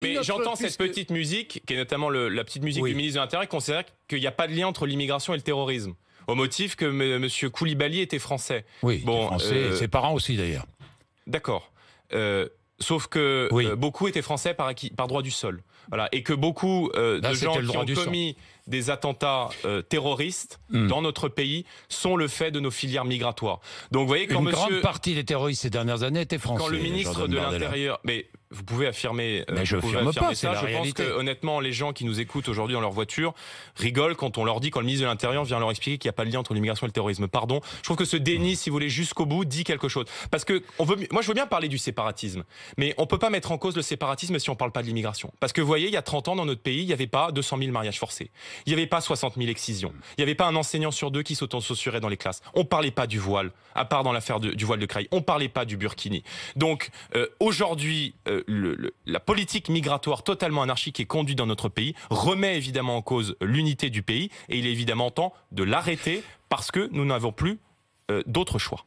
Mais j'entends cette petite musique, qui est notamment la petite musique du ministre de l'Intérieur, qui considère qu'il n'y a pas de lien entre l'immigration et le terrorisme, au motif que M. Koulibaly était français. Oui, bon, français, ses parents aussi d'ailleurs. D'accord. Sauf que beaucoup étaient français par droit du sol. Voilà. Et que beaucoup de gens qui ont commis des attentats terroristes dans notre pays sont le fait de nos filières migratoires. Donc vous voyez, quand une grande partie des terroristes ces dernières années étaient français. Quand le ministre de l'Intérieur... Vous pouvez affirmer, mais je affirme pas, ça. Je pense que honnêtement, les gens qui nous écoutent aujourd'hui dans leur voiture rigolent quand on leur dit, quand le ministre de l'Intérieur vient leur expliquer qu'il n'y a pas de lien entre l'immigration et le terrorisme. Pardon, je trouve que ce déni, si vous voulez, jusqu'au bout, dit quelque chose. Parce que moi, je veux bien parler du séparatisme, mais on peut pas mettre en cause le séparatisme si on parle pas de l'immigration. Parce que vous voyez, il y a 30 ans dans notre pays, il n'y avait pas 200 000 mariages forcés, il n'y avait pas 60 000 excisions, il n'y avait pas un enseignant sur deux qui s'autocensurait dans les classes. On parlait pas du voile, à part dans l'affaire du voile de Creil. On parlait pas du burkini. Donc aujourd'hui, la politique migratoire totalement anarchique qui est conduite dans notre pays remet évidemment en cause l'unité du pays et il est évidemment temps de l'arrêter parce que nous n'avons plus d'autre choix.